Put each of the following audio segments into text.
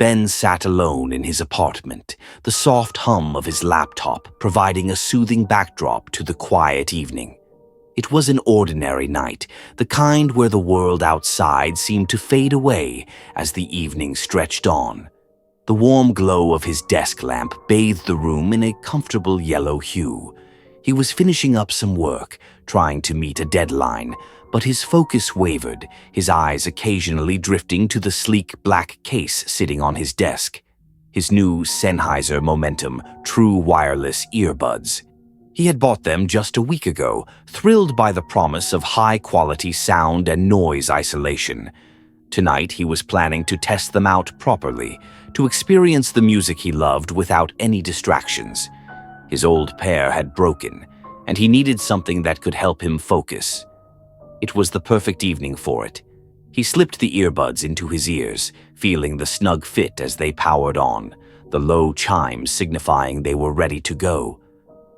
Ben sat alone in his apartment, the soft hum of his laptop providing a soothing backdrop to the quiet evening. It was an ordinary night, the kind where the world outside seemed to fade away as the evening stretched on. The warm glow of his desk lamp bathed the room in a comfortable yellow hue. He was finishing up some work, trying to meet a deadline, but his focus wavered, his eyes occasionally drifting to the sleek black case sitting on his desk. His new Sennheiser Momentum true wireless earbuds. He had bought them just a week ago, thrilled by the promise of high-quality sound and noise isolation. Tonight he was planning to test them out properly, to experience the music he loved without any distractions. His old pair had broken, and he needed something that could help him focus. It was the perfect evening for it. He slipped the earbuds into his ears, feeling the snug fit as they powered on, the low chimes signifying they were ready to go.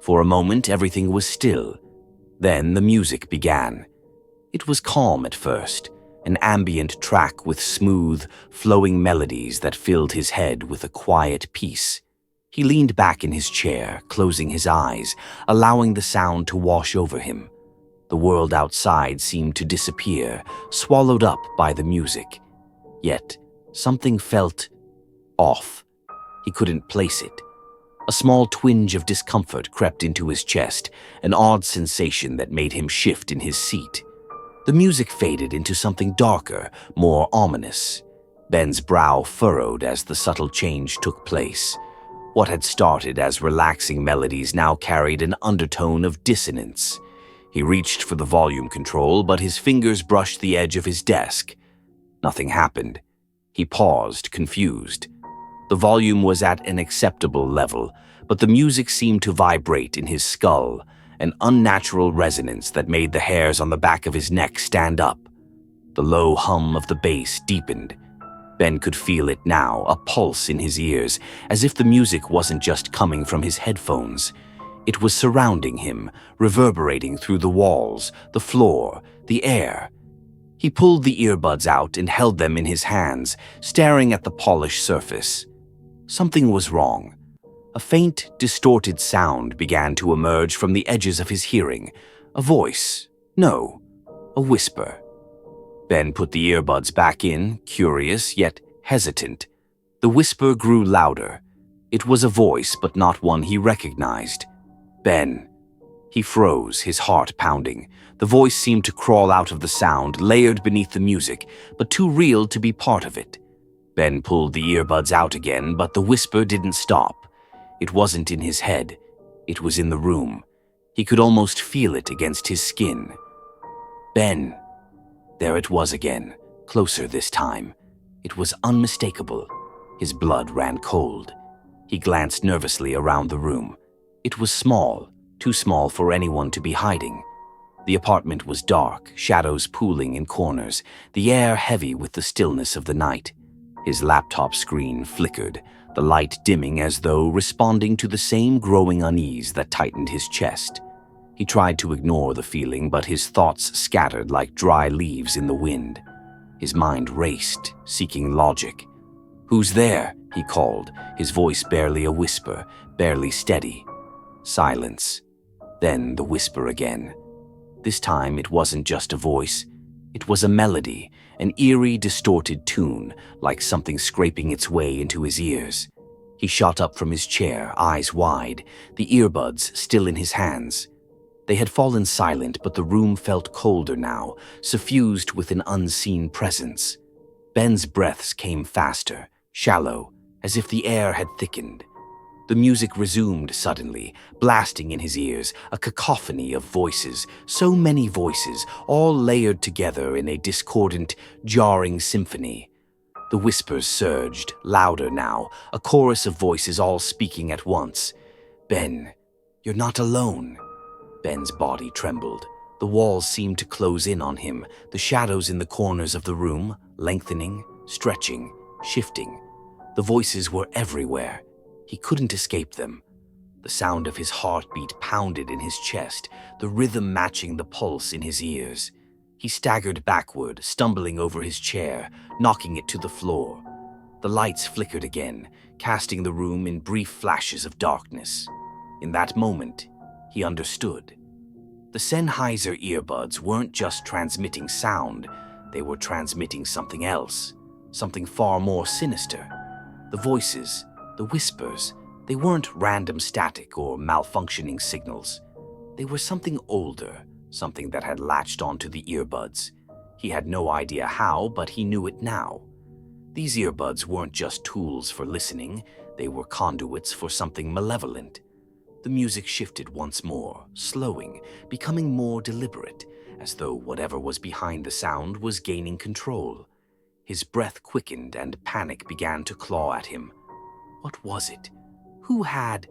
For a moment, everything was still. Then the music began. It was calm at first, an ambient track with smooth, flowing melodies that filled his head with a quiet peace. He leaned back in his chair, closing his eyes, allowing the sound to wash over him. The world outside seemed to disappear, swallowed up by the music. Yet, something felt off. He couldn't place it. A small twinge of discomfort crept into his chest, an odd sensation that made him shift in his seat. The music faded into something darker, more ominous. Ben's brow furrowed as the subtle change took place. What had started as relaxing melodies now carried an undertone of dissonance. He reached for the volume control, but his fingers brushed the edge of his desk. Nothing happened. He paused, confused. The volume was at an acceptable level, but the music seemed to vibrate in his skull, an unnatural resonance that made the hairs on the back of his neck stand up. The low hum of the bass deepened. Ben could feel it now, a pulse in his ears, as if the music wasn't just coming from his headphones. It was surrounding him, reverberating through the walls, the floor, the air. He pulled the earbuds out and held them in his hands, staring at the polished surface. Something was wrong. A faint, distorted sound began to emerge from the edges of his hearing. A voice. No, a whisper. Ben put the earbuds back in, curious yet hesitant. The whisper grew louder. It was a voice, but not one he recognized. Ben. He froze, his heart pounding. The voice seemed to crawl out of the sound, layered beneath the music, but too real to be part of it. Ben pulled the earbuds out again, but the whisper didn't stop. It wasn't in his head. It was in the room. He could almost feel it against his skin. Ben. There it was again, closer this time. It was unmistakable. His blood ran cold. He glanced nervously around the room. It was small, too small for anyone to be hiding. The apartment was dark, shadows pooling in corners, the air heavy with the stillness of the night. His laptop screen flickered, the light dimming as though responding to the same growing unease that tightened his chest. He tried to ignore the feeling, but his thoughts scattered like dry leaves in the wind. His mind raced, seeking logic. "Who's there?" he called, his voice barely a whisper, barely steady. Silence. Then the whisper again. This time it wasn't just a voice. It was a melody, an eerie, distorted tune, like something scraping its way into his ears. He shot up from his chair, eyes wide, the earbuds still in his hands. They had fallen silent, but the room felt colder now, suffused with an unseen presence. Ben's breaths came faster, shallow, as if the air had thickened. The music resumed suddenly, blasting in his ears, a cacophony of voices, so many voices, all layered together in a discordant, jarring symphony. The whispers surged, louder now, a chorus of voices all speaking at once. "Ben, you're not alone." Ben's body trembled. The walls seemed to close in on him, the shadows in the corners of the room, lengthening, stretching, shifting. The voices were everywhere. He couldn't escape them. The sound of his heartbeat pounded in his chest, the rhythm matching the pulse in his ears. He staggered backward, stumbling over his chair, knocking it to the floor. The lights flickered again, casting the room in brief flashes of darkness. In that moment, he understood. The Sennheiser earbuds weren't just transmitting sound, they were transmitting something else, something far more sinister. The voices, the whispers, they weren't random static or malfunctioning signals. They were something older, something that had latched onto the earbuds. He had no idea how, but he knew it now. These earbuds weren't just tools for listening, they were conduits for something malevolent. The music shifted once more, slowing, becoming more deliberate, as though whatever was behind the sound was gaining control. His breath quickened and panic began to claw at him. What was it? Who had